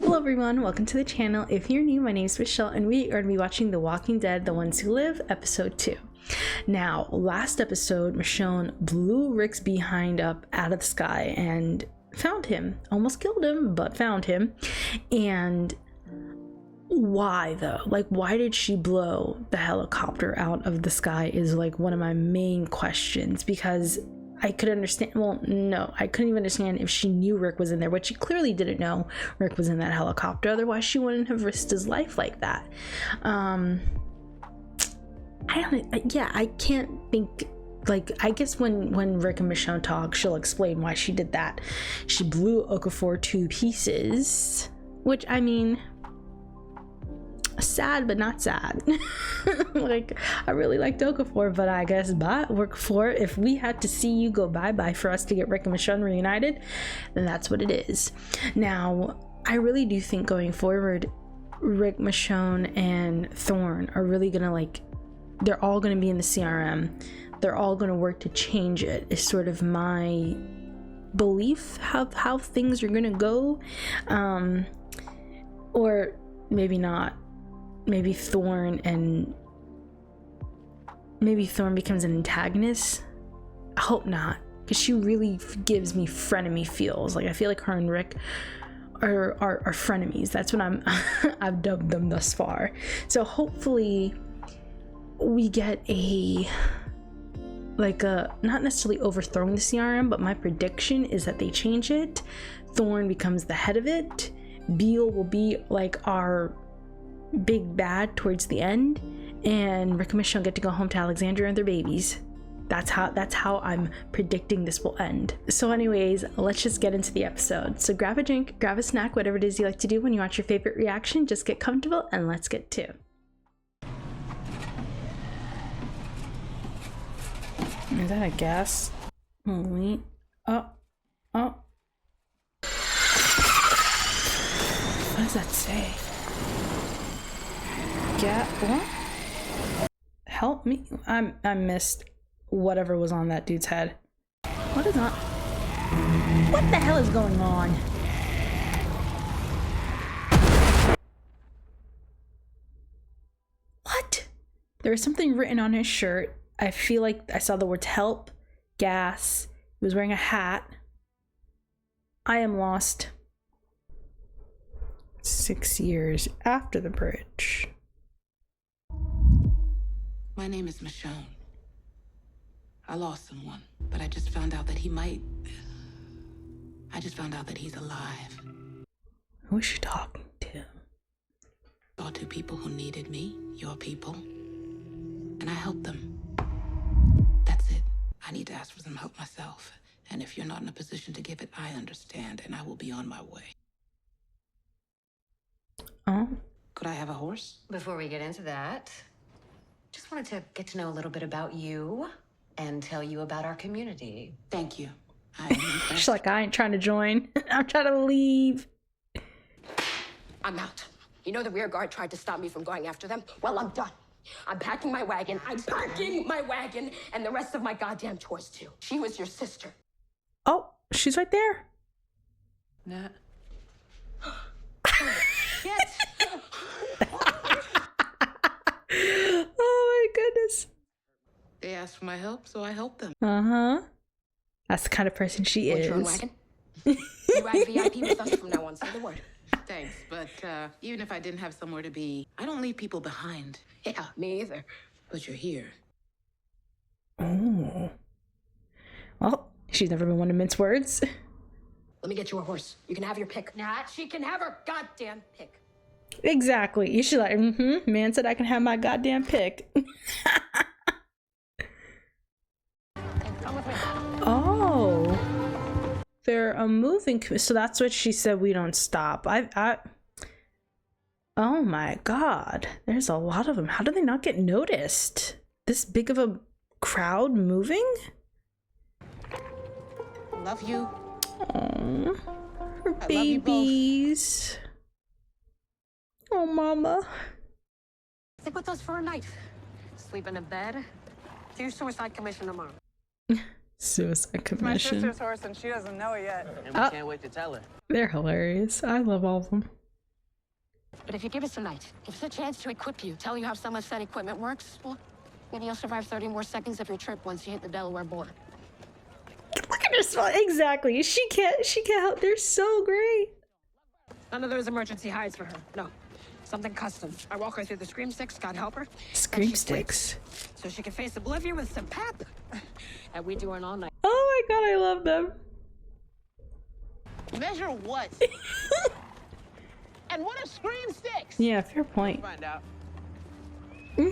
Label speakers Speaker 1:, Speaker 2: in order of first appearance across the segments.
Speaker 1: Hello everyone, welcome to the channel. If you're new, my name is Michonne and we are going to be watching The Walking Dead, The Ones Who Live, episode 2. Now, last episode, Michonne blew Rick's behind up out of the sky and found him. Almost killed him, but found him. And why though? Like, why did she blow the helicopter out of the sky is like one of my main questions, because I could understand, well, no, I couldn't even understand if she knew Rick was in there, but she clearly didn't know Rick was in that helicopter. Otherwise, she wouldn't have risked his life like that. I can't think, like, I guess when Rick and Michonne talk, she'll explain why she did that. She blew Okafor to pieces, which, I mean, sad but not sad. Like, I really liked Okafor, but I guess Okafor, if we had to see you go bye-bye for us to get Rick and Michonne reunited, then that's what it is. Now, I really do think going forward, Rick, Michonne, and Thorn are really gonna, like, they're all gonna be in the CRM. They're all gonna work to change it, is sort of my belief how things are gonna go. Or maybe not. Maybe Thorn becomes an antagonist. I hope not, because she really gives me frenemy feels. Like, I feel like her and Rick are frenemies. That's what I've dubbed them thus far. So hopefully we get not necessarily overthrowing the CRM, but my prediction is that they change it. Thorn becomes the head of it. Beale will be like our big bad towards the end, and Rick and Michonne get to go home to Alexandria and their babies. That's how I'm predicting this will end. So anyways, let's just get into the episode. So grab a drink, grab a snack, whatever it is you like to do when you watch your favorite reaction. Just get comfortable and let's get to. Is that a gas? Oh wait. Oh. What does that say? What? Help me. I missed whatever was on that dude's head. What is that? What the hell is going on? What? There was something written on his shirt. I feel like I saw the words help, gas. He was wearing a hat. I am lost. 6 years after the bridge.
Speaker 2: My name is Michonne. I lost someone, but I just found out that he's alive.
Speaker 1: Who is she talking to?
Speaker 2: Saw two people who needed me, your people, and I helped them. That's it. I need to ask for some help myself, and if you're not in a position to give it, I understand, and I will be on my way.
Speaker 1: Oh.
Speaker 2: Could I have a horse?
Speaker 3: Before we get into that, just wanted to get to know a little bit about you and tell you about our community.
Speaker 2: Thank you.
Speaker 1: She's like, I ain't trying to join. I'm trying to leave.
Speaker 4: I'm out. You know the rear guard tried to stop me from going after them? Well, I'm done. I'm packing my wagon. And the rest of my goddamn toys too. She was your sister.
Speaker 1: Oh, she's right there.
Speaker 2: Nah.
Speaker 4: Yes.
Speaker 1: Oh my goodness.
Speaker 2: They asked for my help, so I helped them.
Speaker 1: Uh-huh. That's the kind of person she is.
Speaker 4: Your own wagon? You ride VIP with us from now on. Say the word.
Speaker 2: Thanks, but even if I didn't have somewhere to be, I don't leave people behind.
Speaker 4: Yeah, me either.
Speaker 2: But you're here.
Speaker 1: Oh. Well, she's never been one to mince words.
Speaker 4: Let me get you a horse. You can have your pick. Nah, she can have her goddamn pick.
Speaker 1: Exactly. You should like, man said I can have my goddamn pick.
Speaker 4: Come with me.
Speaker 1: Oh. They're a moving, so that's what she said, we don't stop. Oh my god. There's a lot of them. How do they not get noticed? This big of a crowd moving?
Speaker 2: Love you.
Speaker 1: Oh, her babies. Oh, mama.
Speaker 4: Stick with us for a night. Sleep in a bed. Do suicide commission tomorrow.
Speaker 1: Suicide
Speaker 5: It's my
Speaker 1: commission.
Speaker 5: sister's horse and she doesn't know it yet.
Speaker 6: And we can't wait to tell her.
Speaker 1: They're hilarious. I love all of them.
Speaker 4: But if you give us a night, give us a chance to equip you, tell you how some of that equipment works, well, maybe you'll survive 30 more seconds of your trip once you hit the Delaware border.
Speaker 1: Look at her smile. Exactly. She can't help. They're so great.
Speaker 4: None of those emergency hides for her. No. Something custom. I walk her through the scream sticks, God help her.
Speaker 1: Scream sticks.
Speaker 4: So she can face oblivion with some pep. And we do it all night.
Speaker 1: Oh my god, I love them.
Speaker 5: Measure what? And what are scream sticks?
Speaker 1: Yeah, fair point.
Speaker 5: Find out.
Speaker 1: I've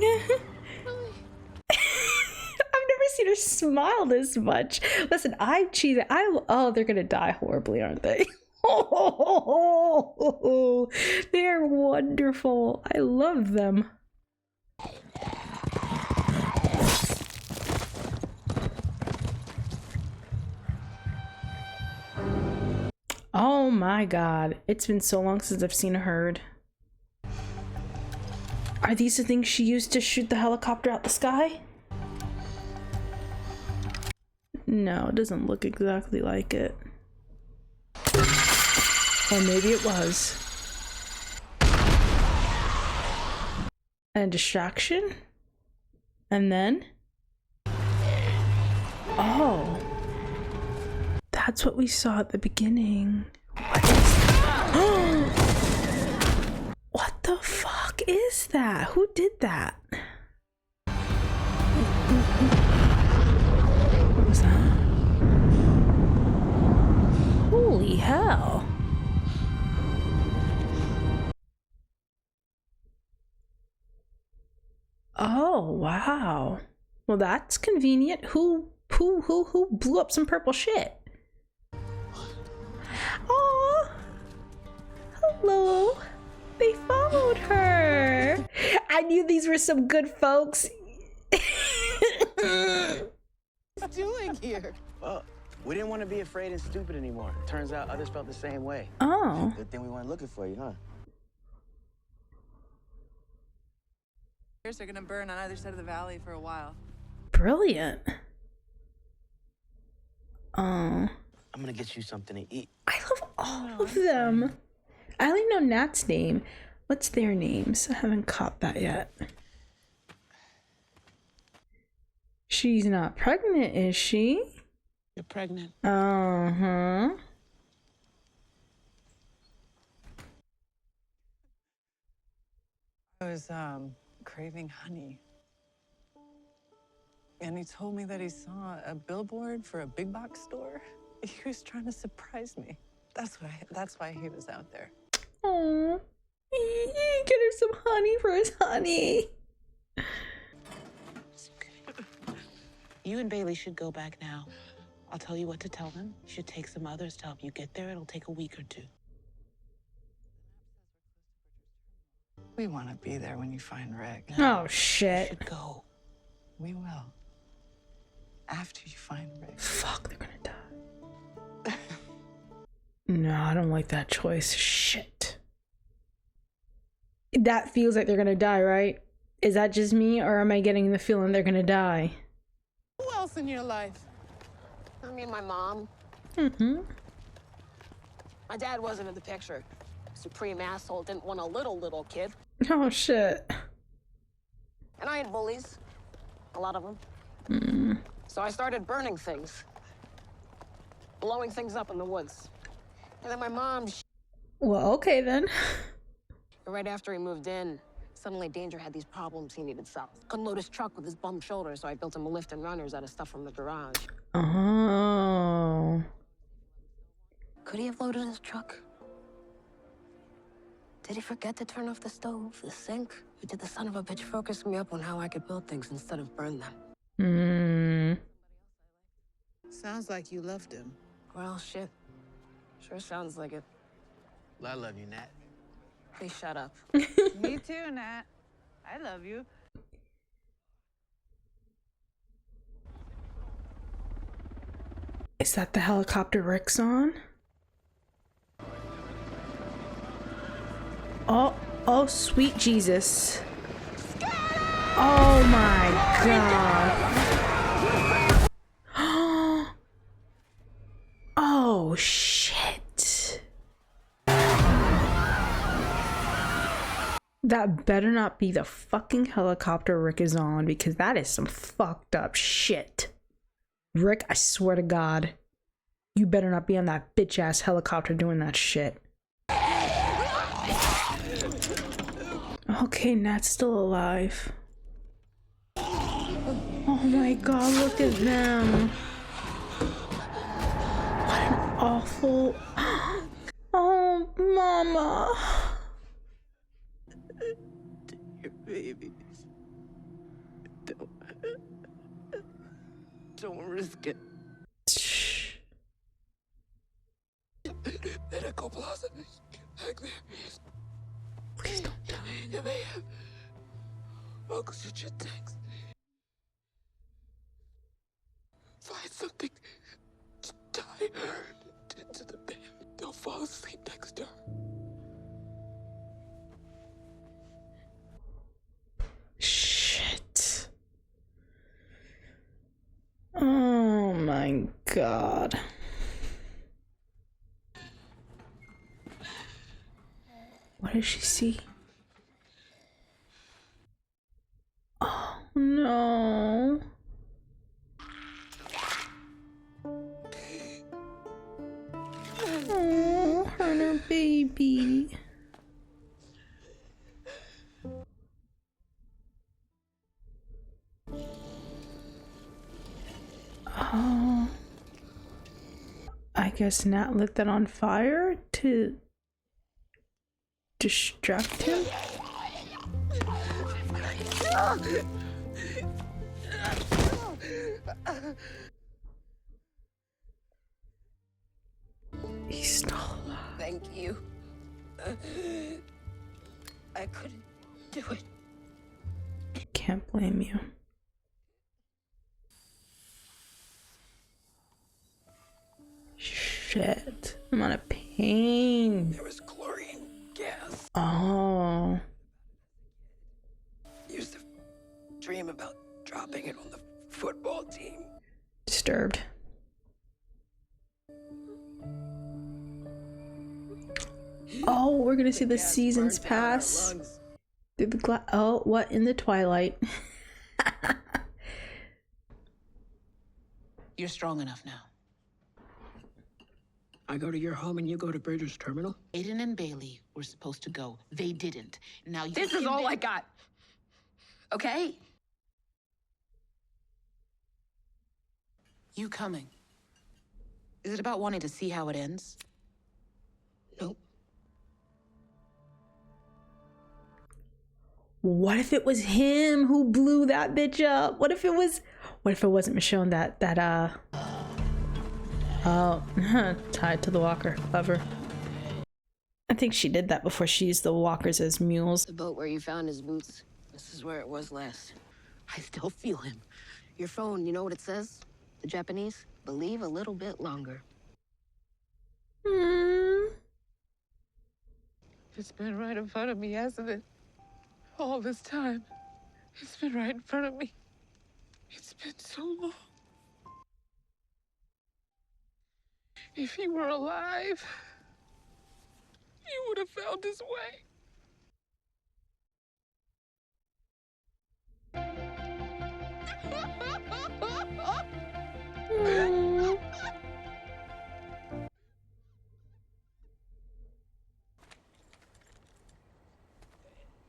Speaker 1: never seen her smile this much. Listen, I've cheated. Oh, they're gonna die horribly, aren't they? Oh, they're wonderful. I love them. Oh my god, it's been so long since I've seen a herd. Are these the things she used to shoot the helicopter out the sky? No, it doesn't look exactly like it. Or maybe it was. And distraction? And then? Oh. That's what we saw at the beginning. What is that? What the fuck is that? Who did that? What was that? Holy hell. Oh, wow. Well, that's convenient. Who blew up some purple shit? Oh, hello. They followed her. I knew these were some good folks.
Speaker 5: What's doing here?
Speaker 6: Well, we didn't want to be afraid and stupid anymore. Turns out others felt the same way.
Speaker 1: Oh.
Speaker 6: Good thing we weren't looking for you, huh?
Speaker 7: They're gonna burn on either side of the valley for a while.
Speaker 1: Brilliant. Oh.
Speaker 6: I'm gonna get you something to eat.
Speaker 1: I love all of them. I only know Nat's name. What's their names? I haven't caught that yet. She's not pregnant, is she?
Speaker 5: You're pregnant.
Speaker 1: Uh-huh.
Speaker 7: I was craving honey. And he told me that he saw a billboard for a big box store. He was trying to surprise me. That's why he was out there.
Speaker 1: Oh, get her some honey for his honey.
Speaker 5: You and Bailey should go back now. I'll tell you what to tell them. You should take some others to help you get there. It'll take a week or two.
Speaker 7: We want to be there when you find Rick.
Speaker 1: Oh,
Speaker 5: You
Speaker 1: shit.
Speaker 5: should go.
Speaker 7: We will. After you find Rick.
Speaker 1: Fuck, they're gonna die. No, I don't like that choice. Shit. That feels like they're gonna die, right? Is that just me, or am I getting the feeling they're gonna die?
Speaker 5: Who else in your life?
Speaker 4: I mean, my mom.
Speaker 1: Mm-hmm.
Speaker 4: My dad wasn't in the picture. Supreme asshole didn't want a little kid.
Speaker 1: Oh, shit.
Speaker 4: And I had bullies. A lot of them.
Speaker 1: Mm.
Speaker 4: So I started burning things. Blowing things up in the woods. And then my mom,
Speaker 1: Well, okay then.
Speaker 4: right after he moved in, suddenly Danger had these problems he needed solved. Couldn't load his truck with his bum shoulder, so I built him a lift and runners out of stuff from the garage.
Speaker 1: Oh.
Speaker 4: Could he have loaded his truck? Did he forget to turn off the stove, the sink? Or did the son of a bitch focus me up on how I could build things instead of burn them?
Speaker 1: Hmm.
Speaker 5: Sounds like you loved him.
Speaker 4: Well, shit. Sure sounds like it.
Speaker 6: I love you, Nat.
Speaker 4: Please shut up.
Speaker 7: Me too, Nat. I love you.
Speaker 1: Is that the helicopter Rick's on? Oh, sweet Jesus. Oh my God. Oh, shit. That better not be the fucking helicopter Rick is on, because that is some fucked up shit. Rick, I swear to God, you better not be on that bitch ass helicopter doing that shit. Okay, Nat's still alive. Oh my God, look at them. What an awful... Oh, Mama.
Speaker 6: Your babies. Don't risk it. Medical plaza. Back there.
Speaker 1: Please don't die.
Speaker 6: You may have oxygen tanks. Find something to tie her into the bed. They'll fall asleep next to her.
Speaker 1: Shit. Oh my God. What does she see? Oh no. Oh, her and her baby. Oh. I guess Nat lit that on fire to distract him. He's still alive.
Speaker 4: Thank you. I couldn't do it.
Speaker 1: Can't blame you. Shit. I'm out of pain.
Speaker 6: There was chlorine gas.
Speaker 1: Oh.
Speaker 6: Used to dream about dropping it on the football team.
Speaker 1: Disturbed. Oh, we're gonna see the seasons pass through the glass. Oh, what in the twilight?
Speaker 5: You're strong enough now.
Speaker 6: I go to your home and you go to Bridger's terminal?
Speaker 5: Aiden and Bailey were supposed to go. They didn't. Now you
Speaker 4: This is all I got. Okay?
Speaker 5: You coming? Is it about wanting to see how it ends?
Speaker 4: Nope.
Speaker 1: What if it was him who blew that bitch up? What if it wasn't Michonne that oh, tied to the walker. Clever. I think she did that before she used the walkers as mules.
Speaker 4: The boat where you found his boots. This is where it was last.
Speaker 5: I still feel him.
Speaker 4: Your phone, you know what it says? The Japanese? Believe a little bit longer.
Speaker 7: It's been right in front of me, hasn't it? All this time. It's been right in front of me. It's been so long. If he were alive, he would have found his way.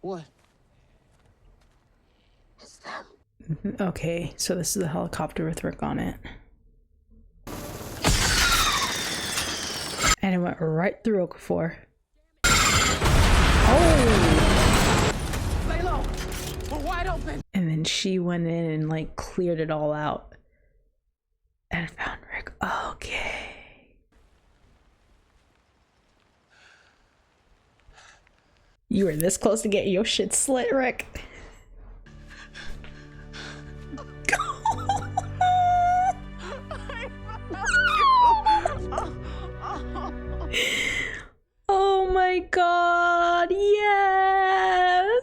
Speaker 5: What?
Speaker 4: It's them.
Speaker 1: Okay, so this is the helicopter with Rick on it. And it went right through Okafor. Oh!
Speaker 5: Lay low. We're wide open.
Speaker 1: And then she went in and like cleared it all out. And found Rick. Okay. You were this close to getting your shit slit, Rick. Oh my God, yes.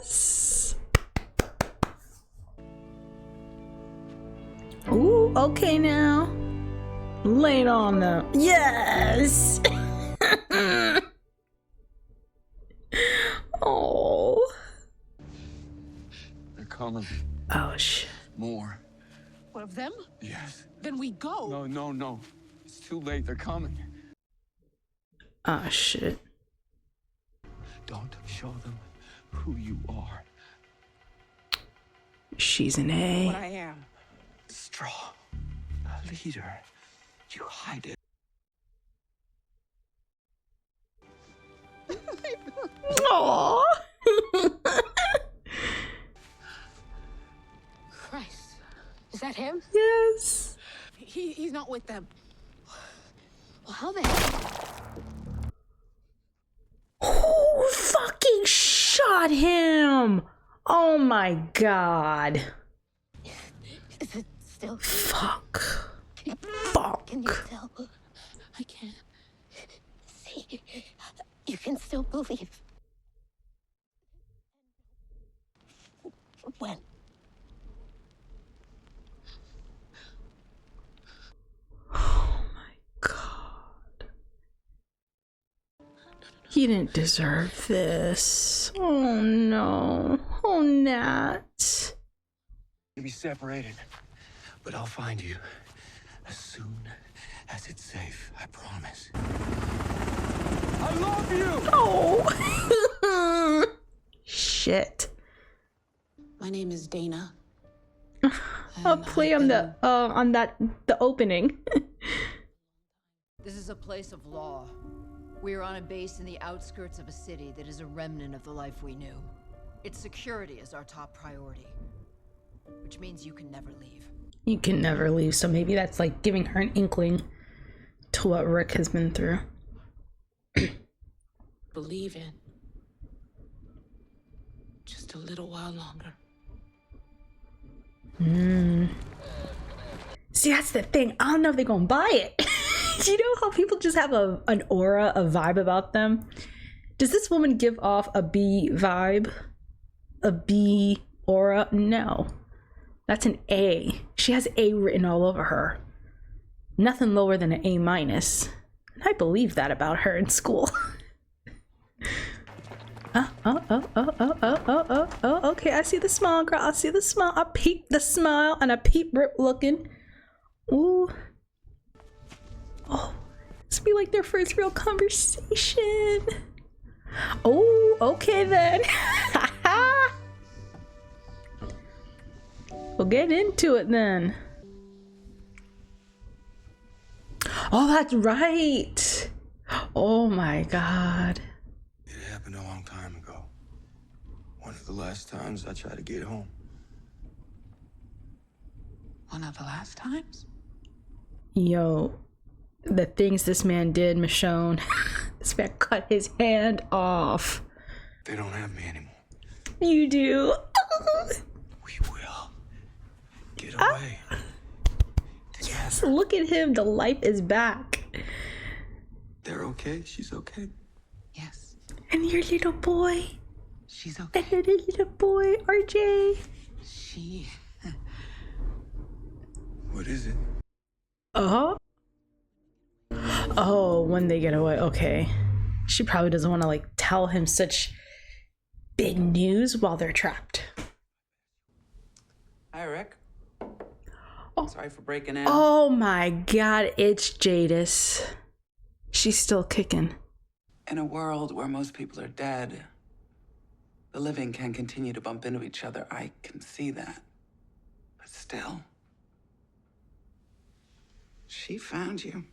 Speaker 1: Ooh, okay now. Lay it on them. Yes. Oh.
Speaker 6: coming.
Speaker 1: Oh shit.
Speaker 6: More.
Speaker 5: What of them?
Speaker 6: Yes.
Speaker 5: Then we go.
Speaker 6: No, no, no. It's too late. They're coming.
Speaker 1: Oh shit.
Speaker 6: Don't show them who you are.
Speaker 1: She's an
Speaker 5: What
Speaker 1: A.
Speaker 5: I am.
Speaker 6: Strong. A leader. You hide it.
Speaker 1: Aww.
Speaker 4: Christ. Is that him?
Speaker 1: Yes.
Speaker 5: He's not with them.
Speaker 4: Well, how the hell?
Speaker 1: Who fucking shot him? Oh my god.
Speaker 4: Is it still?
Speaker 1: Fuck.
Speaker 4: Fuck. Can you tell?
Speaker 5: I can't.
Speaker 4: See, you can still believe. When?
Speaker 1: Oh my god. He didn't deserve this. Oh no. Oh, Nat.
Speaker 6: We'll be separated, but I'll find you as soon as it's safe. I promise. I love you.
Speaker 1: Oh. Shit.
Speaker 2: My name is Dana.
Speaker 1: I'll play on the opening.
Speaker 8: This is a place of law. We are on a base in the outskirts of a city that is a remnant of the life we knew. Its security is our top priority, which means you can never leave.
Speaker 1: You can never leave, so maybe that's like giving her an inkling to what Rick has been through.
Speaker 2: Believe in. Just a little while longer.
Speaker 1: See, that's the thing. I don't know if they're gonna buy it. You know how people just have an aura, a vibe about them? Does this woman give off a B vibe? A B aura? No. That's an A. She has A written all over her. Nothing lower than an A minus. And I believe that about her in school. Okay, I see the smile, girl. I see the smile. I peep the smile and I peep Rip looking. Ooh. Oh, this be like their first real conversation. Oh, okay then. We'll get into it then. Oh, that's right. Oh my god.
Speaker 6: It happened a long time ago. One of the last times I tried to get home.
Speaker 2: One of the last times?
Speaker 1: Yo, the things this man did, Michonne. This man cut his hand off.
Speaker 6: They don't have me anymore.
Speaker 1: You do.
Speaker 6: We will get away.
Speaker 1: Yes, look at him. The life is back.
Speaker 6: They're okay. She's okay.
Speaker 2: Yes.
Speaker 1: And your little boy.
Speaker 2: She's okay.
Speaker 1: And your little boy, RJ.
Speaker 2: She...
Speaker 6: What is it?
Speaker 1: Uh-huh. Oh, when they get away. Okay. She probably doesn't want to like tell him such big news while they're trapped.
Speaker 9: Hi, Rick.
Speaker 1: Oh.
Speaker 9: Sorry for breaking in.
Speaker 1: Oh my god, it's Jadis. She's still kicking.
Speaker 9: In a world where most people are dead, the living can continue to bump into each other. I can see that. But still, she found you.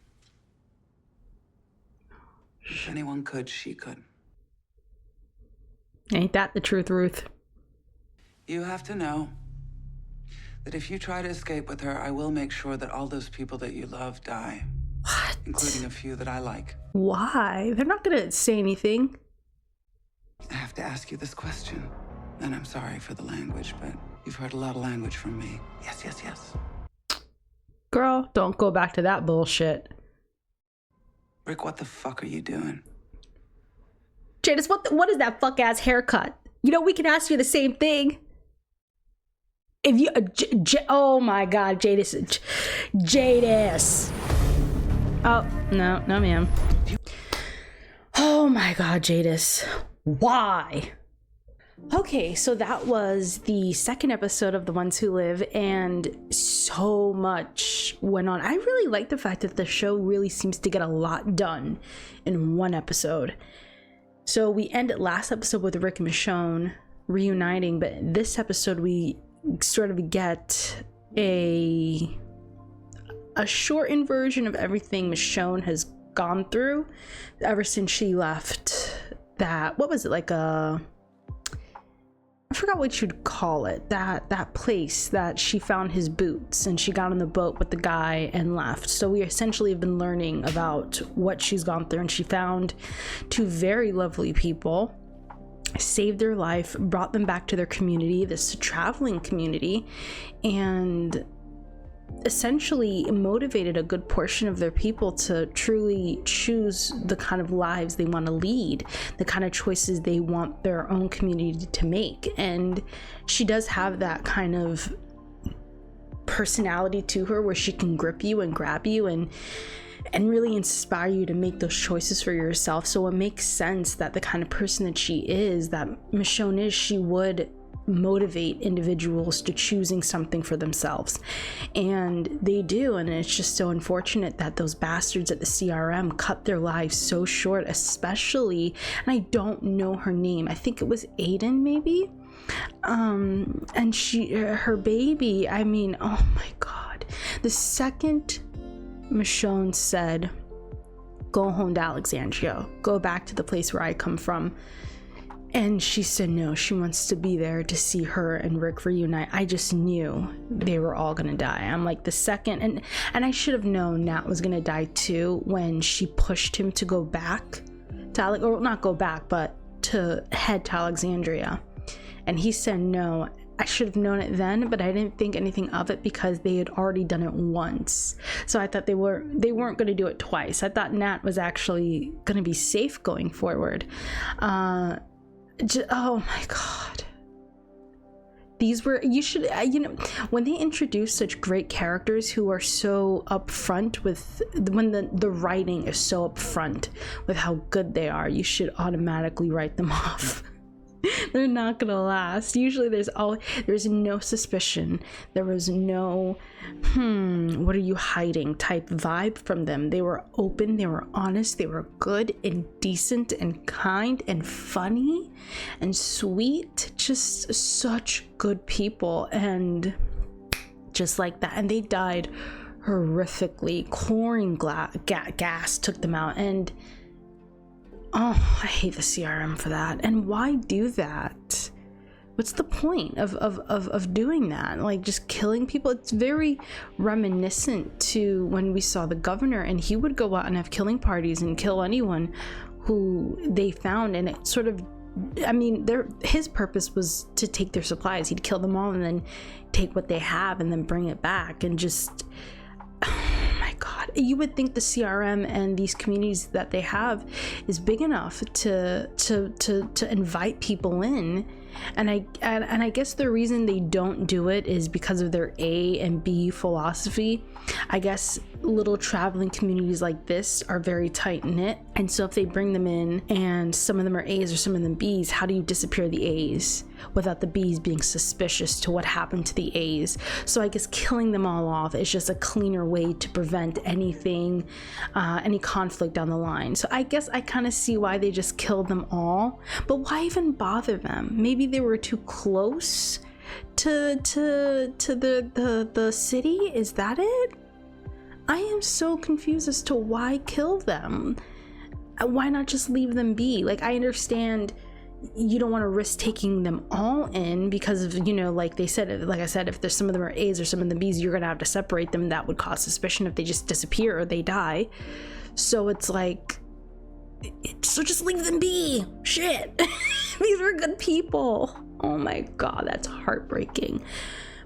Speaker 9: If anyone could, she could.
Speaker 1: Ain't that the truth, Ruth?
Speaker 9: You have to know that if you try to escape with her, I will make sure that all those people that you love die.
Speaker 1: What?
Speaker 9: Including a few that I like.
Speaker 1: Why? They're not gonna say anything.
Speaker 9: I have to ask you this question. And I'm sorry for the language, but you've heard a lot of language from me. Yes, yes, yes.
Speaker 1: Girl, don't go back to that bullshit.
Speaker 9: Rick, what the fuck are you doing?
Speaker 1: Jadis, what is that fuck ass haircut? You know, we can ask you the same thing. If you, oh my god, Jadis. Jadis. Oh, no, ma'am. Oh my god, Jadis. Why? Okay, so that was the second episode of The Ones Who Live, and so much went on. I really like the fact that the show really seems to get a lot done in one episode. So we ended last episode with Rick and Michonne reuniting, but this episode we sort of get a shortened version of everything Michonne has gone through ever since she left that, what was it, like I forgot what you'd call it, that place that she found his boots and she got on the boat with the guy and left. So we essentially have been learning about what she's gone through, and she found two very lovely people, saved their life, brought them back to their community, this traveling community, and essentially motivated a good portion of their people to truly choose the kind of lives they want to lead, the kind of choices they want their own community to make. And she does have that kind of personality to her where she can grip you and grab you and really inspire you to make those choices for yourself. So it makes sense that the kind of person that she is, that Michonne is, she would motivate individuals to choosing something for themselves, and they do. And it's just so unfortunate that those bastards at the CRM cut their lives so short, especially, and I don't know her name, I think it was Aiden maybe, and her baby, I mean, oh my god, the second Michonne said, go home to Alexandria, go back to the place where I come from, and she said no, she wants to be there to see her and Rick reunite, I just knew they were all gonna die. I'm like, the second, and I should have known Nat was gonna die too when she pushed him to go back to or not go back, but to head to Alexandria, and he said no. I should have known it then, but I didn't think anything of it because they had already done it once. So I thought they weren't going to do it twice. I thought Nat was actually going to be safe going forward. Oh my god, these were, you should, when they introduce such great characters who are so upfront with, when the writing is so upfront with how good they are, you should automatically write them off. They're not gonna last. Usually there's no suspicion, there was no what are you hiding type vibe from them. They were open, they were honest, they were good and decent and kind and funny and sweet, just such good people. And just like that, and they died horrifically. Chlorine gas took them out, and oh, I hate the CRM for that. And why do that? What's the point of doing that? Like, just killing people? It's very reminiscent to when we saw the governor, and he would go out and have killing parties and kill anyone who they found. And it sort of, I mean, his purpose was to take their supplies. He'd kill them all and then take what they have and then bring it back, and just, oh my god, you would think the CRM and these communities that they have is big enough to invite people in. And I guess the reason they don't do it is because of their A and B philosophy. I guess little traveling communities like this are very tight knit, and so if they bring them in and some of them are A's or some of them B's, how do you disappear the A's without the B's being suspicious to what happened to the A's? So I guess killing them all off is just a cleaner way to prevent anything, any conflict down the line. So I guess I kind of see why they just killed them all, but why even bother them? Maybe they were too close to the city. Is that it? I am so confused as to why kill them. Why not just leave them be? Like, I understand you don't want to risk taking them all in because of, like they said, like I said, if there's some of them are A's or some of them B's, you're gonna have to separate them. That would cause suspicion if they just disappear or they die. So it's like, so just leave them be. Shit. These were good people. Oh my god, that's heartbreaking.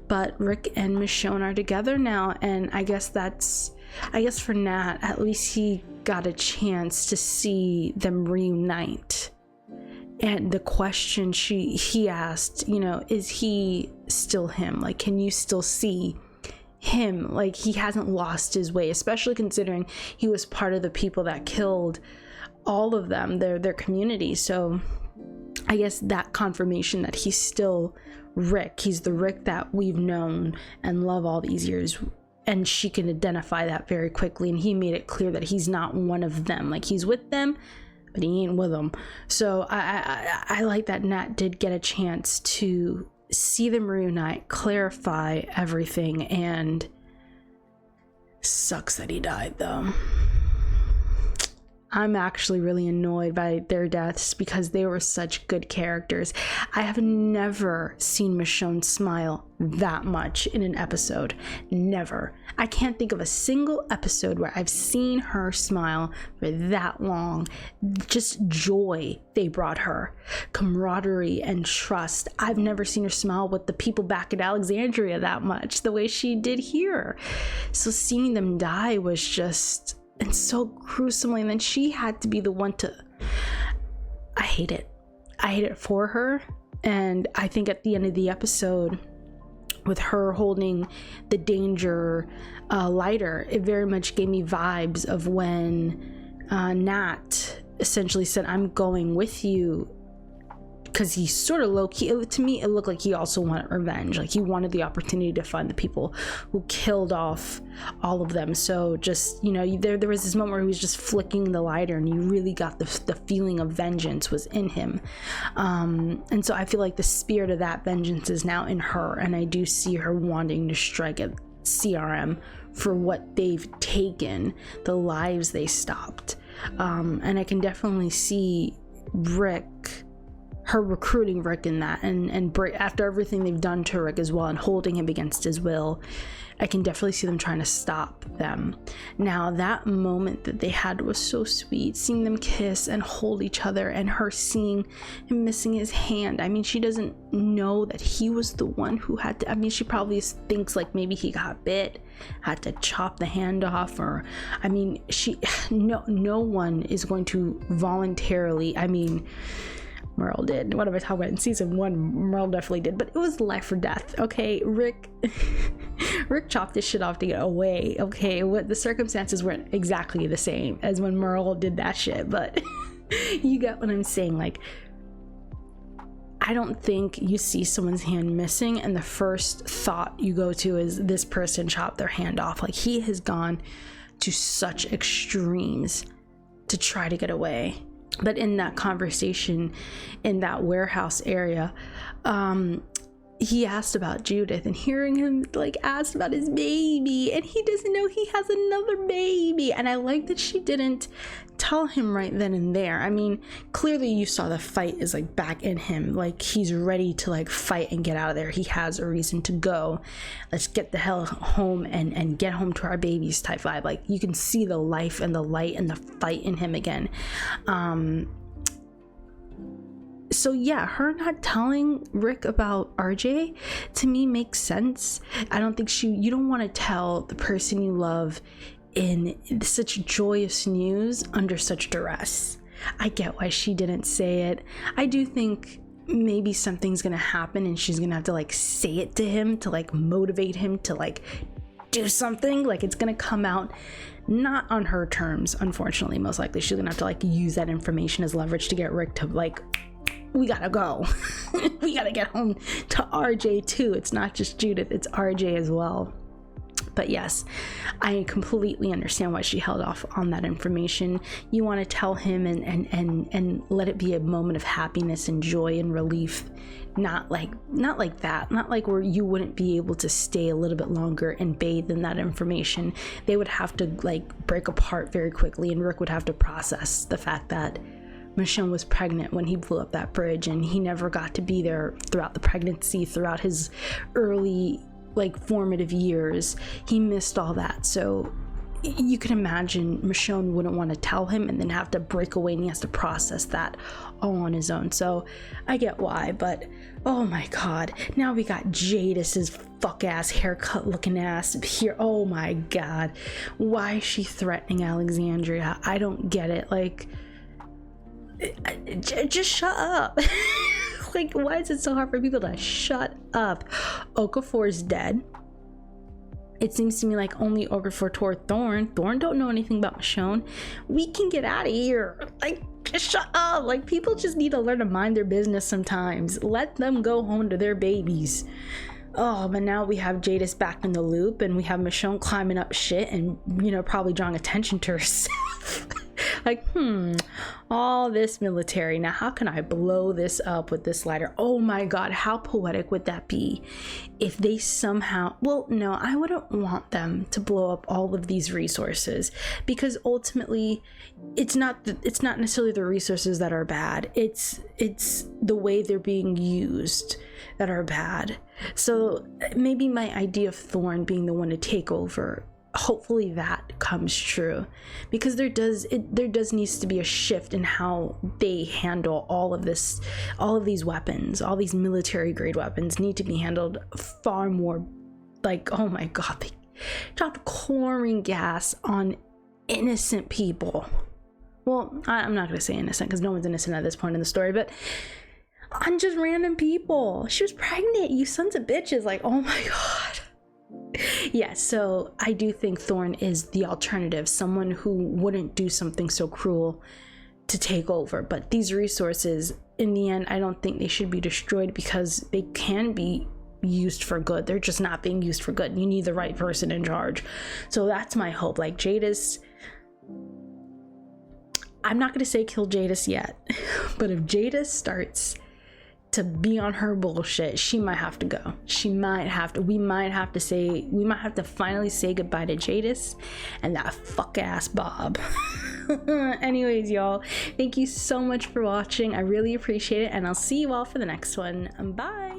Speaker 1: But Rick and Michonne are together now, and I guess for Nat, at least he got a chance to see them reunite. And the question he asked, is he still him? Like, can you still see him? Like, he hasn't lost his way, especially considering he was part of the people that killed all of them, their community. So I guess, that confirmation that he's still Rick. He's the Rick that we've known and love all these years. And she can identify that very quickly. And he made it clear that he's not one of them. Like, he's with them, but he ain't with them. So I like that Nat did get a chance to see them reunite, clarify everything, and sucks that he died, though. I'm actually really annoyed by their deaths because they were such good characters. I have never seen Michonne smile that much in an episode. Never. I can't think of a single episode where I've seen her smile for that long. Just joy they brought her. Camaraderie and trust. I've never seen her smile with the people back at Alexandria that much, the way she did here. So seeing them die was just... and so gruesomely, and then she had to be the one to... I hate it for her. And I think at the end of the episode, with her holding the danger lighter, it very much gave me vibes of when Nat essentially said, I'm going with you, because he sort of low-key, to me it looked like he also wanted revenge. Like, he wanted the opportunity to find the people who killed off all of them. So just, you know, there was this moment where he was just flicking the lighter, and you really got the feeling of vengeance was in him. And so I feel like the spirit of that vengeance is now in her, and I do see her wanting to strike at CRM for what they've taken, the lives they stopped. And I can definitely see her recruiting Rick in that, and after everything they've done to Rick as well, and holding him against his will, I can definitely see them trying to stop them. Now, that moment that they had was so sweet, seeing them kiss and hold each other, and her seeing him missing his hand. I mean, she doesn't know that he was the one who had to, I mean, she probably thinks like maybe he got bit, had to chop the hand off, or, I mean, no one is going to voluntarily, I mean, Merle did. What am I talking about? In season 1, Merle definitely did, but it was life or death. Okay, Rick chopped his shit off to get away. Okay, what the circumstances weren't exactly the same as when Merle did that shit, but you get what I'm saying. Like, I don't think you see someone's hand missing and the first thought you go to is this person chopped their hand off. Like, he has gone to such extremes to try to get away. But in that conversation in that warehouse area, he asked about Judith, and hearing him like ask about his baby, and he doesn't know he has another baby. And I like that she didn't tell him right then and there. I mean, clearly you saw the fight is like back in him, like he's ready to like fight and get out of there. He has a reason to go. Let's get the hell home and get home to our babies type vibe. Like, you can see the life and the light and the fight in him again. So yeah, her not telling Rick about RJ to me makes sense. I don't think you don't want to tell the person you love in such joyous news under such duress. I get why she didn't say it. I do think maybe something's gonna happen and she's gonna have to like say it to him to like motivate him to like do something. Like, it's gonna come out not on her terms, unfortunately. Most likely she's gonna have to like use that information as leverage to get Rick to like, we gotta go. We gotta get home to RJ too. It's not just Judith, it's RJ as well. But yes, I completely understand why she held off on that information. You want to tell him and let it be a moment of happiness and joy and relief, not like that, not like where you wouldn't be able to stay a little bit longer and bathe in that information. They would have to like break apart very quickly, and Rick would have to process the fact that Michonne was pregnant when he blew up that bridge, and he never got to be there throughout the pregnancy, throughout his early like formative years. He missed all that. So you can imagine Michonne wouldn't want to tell him and then have to break away, and he has to process that all on his own. So I get why, but oh my god, now we got Jadis's fuck ass haircut looking ass here. Oh my god, why is she threatening Alexandria? I don't get it. Like, just shut up. Like, why is it so hard for people to shut up? Okafor's dead. It seems to me like only Okafor told Thorn don't know anything about Michonne. We can get out of here. Like, Just shut up. Like, people just need to learn to mind their business sometimes. Let them go home to their babies. Oh, but now we have Jadis back in the loop, and we have Michonne climbing up shit and, you know, probably drawing attention to herself. Like, all this military. Now, how can I blow this up with this lighter? Oh my God, how poetic would that be if they somehow, well, no, I wouldn't want them to blow up all of these resources, because ultimately it's not necessarily the resources that are bad. It's the way they're being used that are bad. So maybe my idea of Thorn being the one to take over, hopefully that comes true, because there does needs to be a shift in how they handle all of these weapons. All these military grade weapons need to be handled far more, like, oh my God, they dropped chlorine gas on innocent people. Well, I'm not gonna say innocent, because no one's innocent at this point in the story, but on just random people. She was pregnant, you sons of bitches. Like, oh my God. Yeah, so I do think Thorn is the alternative, someone who wouldn't do something so cruel to take over. But these resources, in the end, I don't think they should be destroyed, because they can be used for good. They're just not being used for good. You need the right person in charge. So that's my hope. Like, Jadis, I'm not gonna say kill Jadis yet, but if Jadis starts to be on her bullshit, she might have to go. We might have to finally say goodbye to Jadis and that fuck ass Bob. Anyways, y'all, thank you so much for watching. I really appreciate it, and I'll see you all for the next one. Bye.